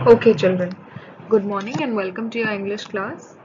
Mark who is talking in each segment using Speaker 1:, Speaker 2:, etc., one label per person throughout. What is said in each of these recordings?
Speaker 1: Okay, children. Good morning and welcome to your English class.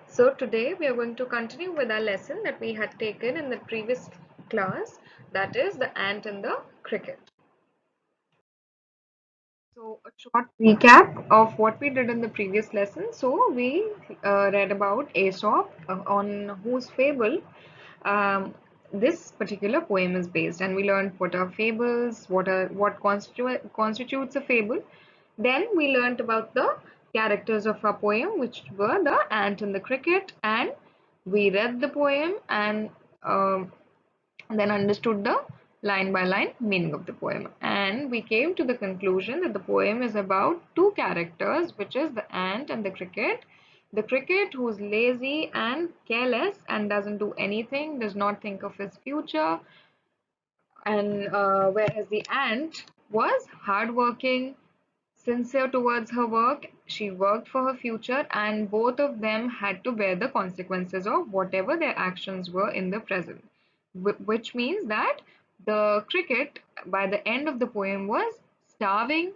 Speaker 1: So, today we are going to continue with our lesson that we had taken in the previous class, that is the ant and the cricket. So, a short recap of what we did in the previous lesson. So, we read about Aesop, on whose fable this particular poem is based, and we learned what are fables, what constitutes a fable. Then we learned about the characters of our poem, which were the ant and the cricket, and we read the poem and um, then understood the line by line meaning of the poem. And we came to the conclusion that the poem is about two characters, which is the ant and the cricket. The cricket, who's lazy and careless and doesn't do anything, does not think of his future, and whereas the ant was hardworking, sincere towards her work, she worked for her future, and both of them had to bear the consequences of whatever their actions were in the present. Which means that the cricket, by the end of the poem, was starving,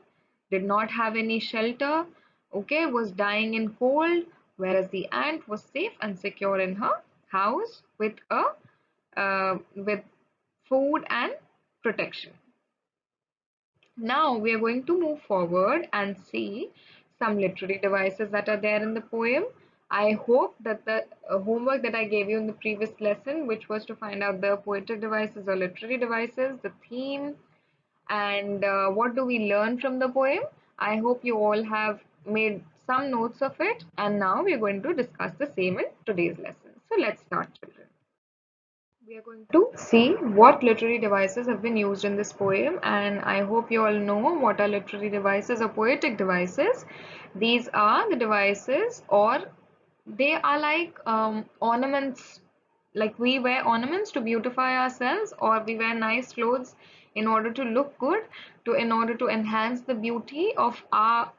Speaker 1: did not have any shelter, okay, was dying in cold, whereas the ant was safe and secure in her house with food and protection. Now we are going to move forward and see some literary devices that are there in the poem. I hope that the homework that I gave you in the previous lesson, which was to find out the poetic devices or literary devices, the theme, and what do we learn from the poem. I hope you all have made some notes of it, and now we are going to discuss the same in today's lesson. So let's start, children. We are going to see what literary devices have been used in this poem, and I hope you all know what are literary devices or poetic devices. These are the devices, or they are like ornaments, like we wear ornaments to beautify ourselves, or we wear nice clothes in order to look good, in order to enhance the beauty of our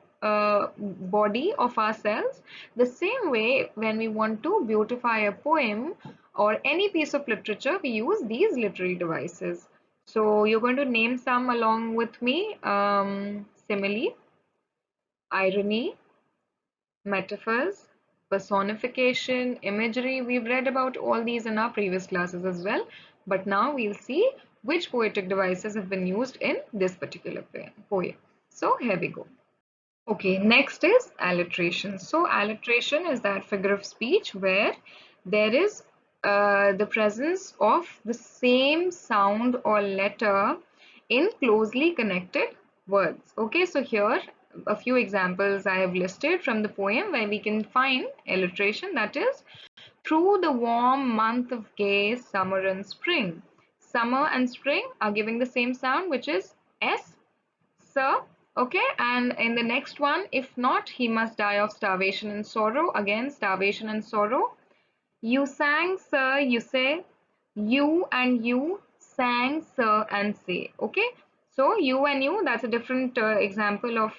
Speaker 1: body, of ourselves. The same way, when we want to beautify a poem or any piece of literature, we use these literary devices. So you're going to name some along with me. Simile, irony, metaphors, personification, imagery. We've read about all these in our previous classes as well. But now we'll see which poetic devices have been used in this particular poem. So here we go. Okay, next is alliteration. So alliteration is that figure of speech where there is the presence of the same sound or letter in closely connected words. Okay, so here a few examples I have listed from the poem where we can find alliteration, that is, through the warm month of gay summer and spring. Summer and spring are giving the same sound, which is S. Sir, okay, and in the next one, if not, he must die of starvation and sorrow. Again, starvation and sorrow. You sang, sir, you say. You and you sang, sir, and say. Okay, so you and you, that's a different example of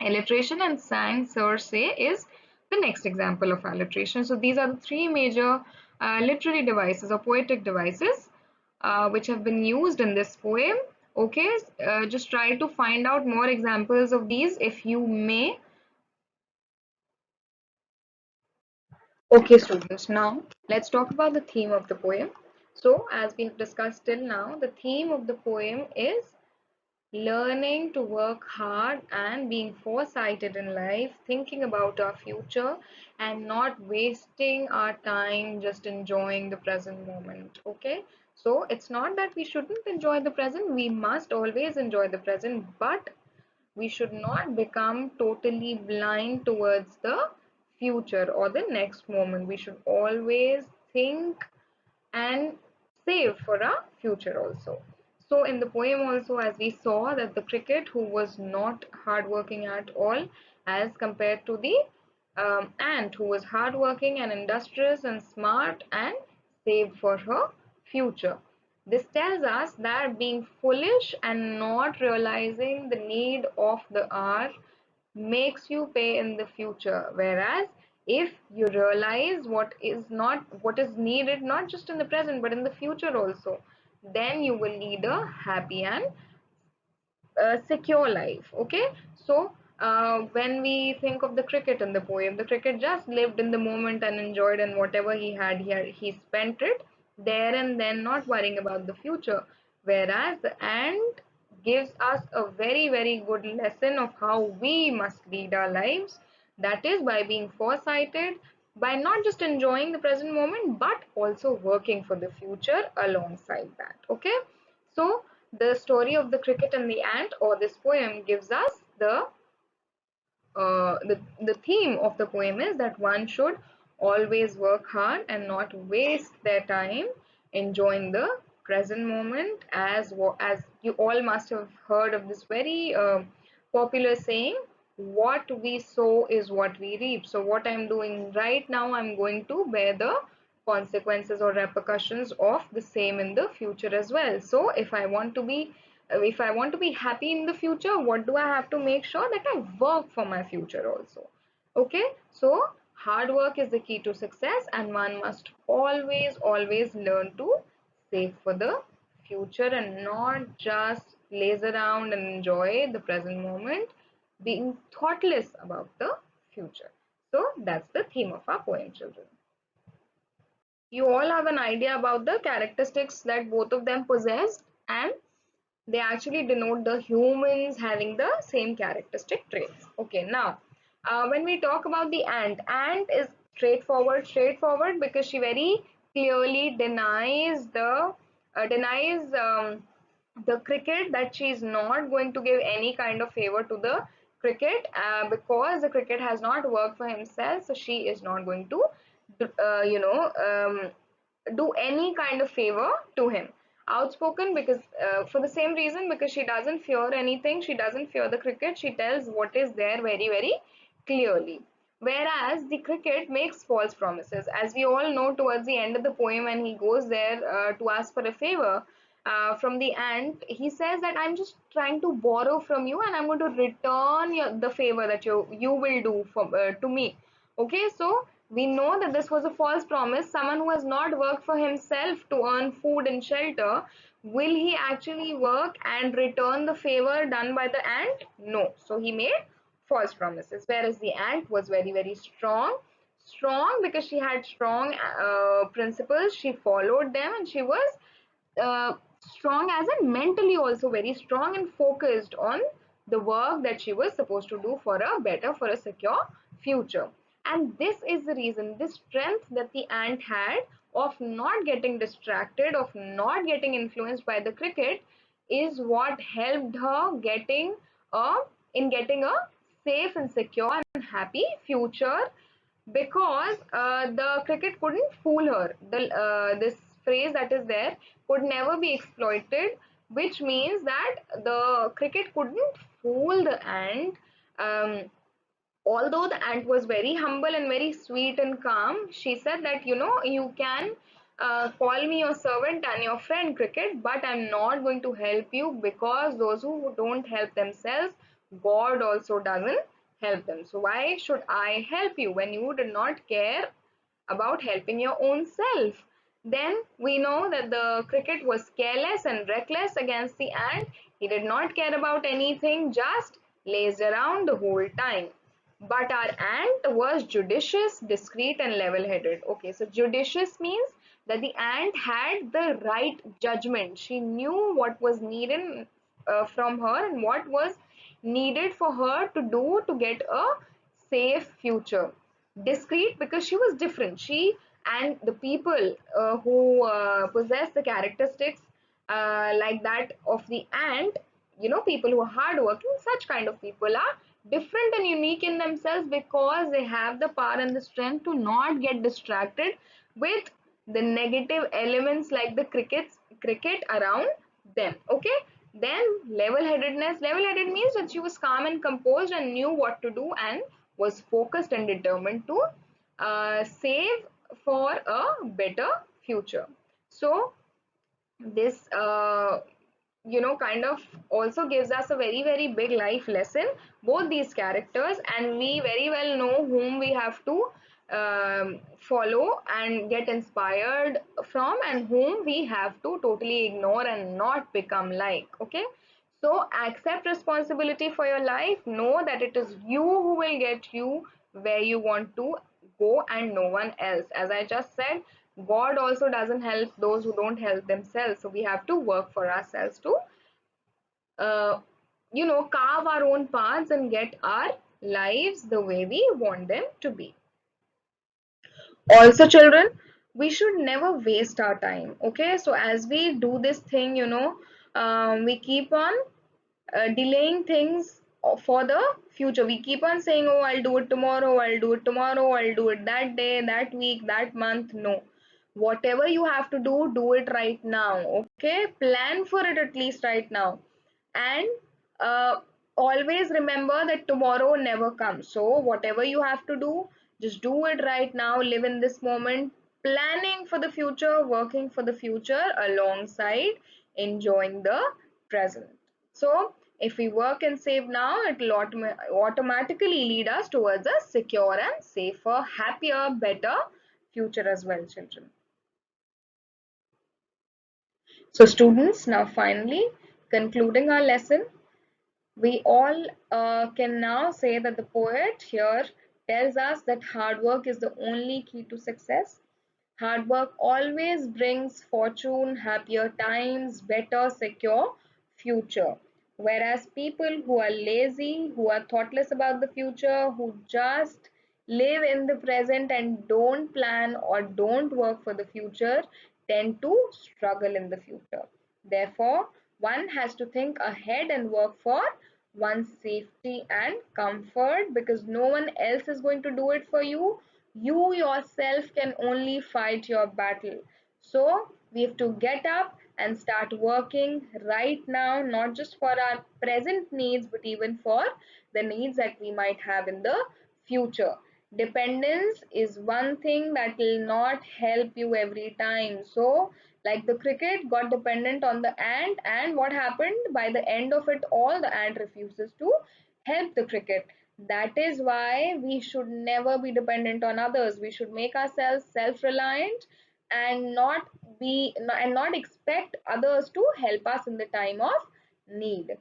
Speaker 1: alliteration, and sang, sir, say is the next example of alliteration. So these are the three major literary devices or poetic devices which have been used in this poem. Okay, just try to find out more examples of these if you may. Okay, students, now let's talk about the theme of the poem. So, as we have discussed till now, the theme of the poem is learning to work hard and being foresighted in life, thinking about our future and not wasting our time just enjoying the present moment. Okay, so it's not that we shouldn't enjoy the present, we must always enjoy the present, but we should not become totally blind towards the future or the next moment. We should always think and save for our future also. So in the poem also, as we saw that the cricket, who was not hardworking at all as compared to the ant, who was hardworking and industrious and smart and saved for her future. This tells us that being foolish and not realizing the need of the hour makes you pay in the future, whereas if you realize what is needed not just in the present but in the future also, then you will lead a happy and secure life. Okay, so When we think of the cricket in the poem, the cricket just lived in the moment and enjoyed, and whatever he had here, he spent it there and then, not worrying about the future. Whereas the ant gives us a very, very good lesson of how we must lead our lives. That is by being foresighted, by not just enjoying the present moment, but also working for the future alongside that. Okay, so the story of the cricket and the ant, or this poem, gives us the theme of the poem is that one should always work hard and not waste their time enjoying the present moment, as you all must have heard of this very popular saying, what we sow is what we reap. So what I'm doing right now, I'm going to bear the consequences or repercussions of the same in the future as well. So if I want to be happy in the future, what do I have to make sure that I work for my future also? Okay, so hard work is the key to success, and one must always, always learn to save for the future and not just laze around and enjoy the present moment, being thoughtless about the future. So that's the theme of our poem, children. You all have an idea about the characteristics that both of them possess, and they actually denote the humans having the same characteristic traits. Okay, now when we talk about the ant is straightforward because she very clearly denies the cricket that she is not going to give any kind of favor to the cricket, because the cricket has not worked for himself, so she is not going to uh, you know um, do any kind of favor to him. Outspoken because for the same reason, because she doesn't fear anything, she doesn't fear the cricket, she tells what is there very, very clearly. Whereas the cricket makes false promises, as we all know towards the end of the poem when he goes there to ask for a favor from the ant, he says that I'm just trying to borrow from you and I'm going to return the favor that you will do to me. Okay, so we know that this was a false promise. Someone who has not worked for himself to earn food and shelter, will he actually work and return the favor done by the ant? No. So he made false promises. Whereas the ant was very, very strong. Strong because she had strong principles. She followed them, and she was uh, strong as in mentally also very strong and focused on the work that she was supposed to do for a better, for a secure future. And this is the reason, this strength that the ant had of not getting distracted, of not getting influenced by the cricket, is what helped her a getting a safe and secure and happy future, because the cricket couldn't fool her. This phrase that is there could never be exploited, which means that the cricket couldn't fool the ant. Um, Although the ant was very humble and very sweet and calm, she said that, you can call me your servant and your friend, cricket, but I'm not going to help you, because those who don't help themselves, God also doesn't help them. So why should I help you when you did not care about helping your own self? Then we know that the cricket was careless and reckless against the ant. He did not care about anything, just lazed around the whole time. But our ant was judicious, discreet, and level headed. Okay, so judicious means that the ant had the right judgment. She knew what was needed from her and what was needed for her to do to get a safe future. Discreet because she was different. She and the people who possess the characteristics like that of the ant, people who are hardworking, such kind of people are different and unique in themselves, because they have the power and the strength to not get distracted with the negative elements like the cricket around them. Okay, then level headed means that she was calm and composed and knew what to do, and was focused and determined to save for a better future. So this kind of also gives us a very, very big life lesson, both these characters, and we very well know whom we have to follow and get inspired from, and whom we have to totally ignore and not become like. Okay, So accept responsibility for your life. Know that it is you who will get you where you want to go and no one else. As I just said, God also doesn't help those who don't help themselves. So we have to work for ourselves to, uh, carve our own paths and get our lives the way we want them to be. Also, children, we should never waste our time. Okay, so as we do this thing, we keep on delaying things for the future. We keep on saying, oh, I'll do it tomorrow, I'll do it tomorrow, I'll do it that day, that week, that month. No, whatever you have to do it right now. Okay, plan for it at least right now. And uh, always remember that tomorrow never comes. So whatever you have to do, just do it right now. Live in this moment, planning for the future, working for the future alongside enjoying the present. So if we work and save now, it will automatically lead us towards a secure and safer, happier, better future as well, children. So students, now finally concluding our lesson, we all can now say that the poet here tells us that hard work is the only key to success. Hard work always brings fortune, happier times, better, secure future. Whereas people who are lazy, who are thoughtless about the future, who just live in the present and don't plan or don't work for the future, tend to struggle in the future. Therefore, one has to think ahead and work for one's safety and comfort, because no one else is going to do it for you. You yourself can only fight your battle. So we have to get up and start working right now, not just for our present needs, but even for the needs that we might have in the future. Dependence is one thing that will not help you every time. So like the cricket got dependent on the ant, and what happened by the end of it all, the ant refuses to help the cricket. That is why we should never be dependent on others. We should make ourselves self-reliant and not expect others to help us in the time of need.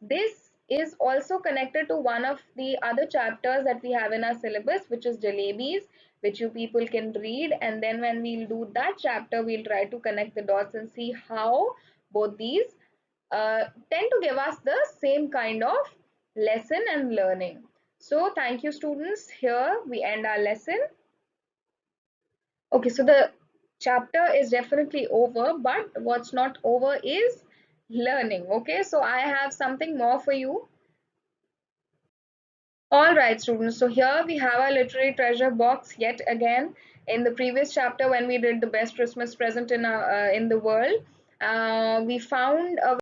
Speaker 1: This is also connected to one of the other chapters that we have in our syllabus, which is jalebis, which you people can read. And then when we'll do that chapter, we'll try to connect the dots and see how both these tend to give us the same kind of lesson and learning. So thank you, students. Here we end our lesson. Okay, so the chapter is definitely over, but what's not over is learning. Okay, so I have something more for you. All right, students. So here we have our literary treasure box yet again. In the previous chapter, when we did the best Christmas present in the world, we found a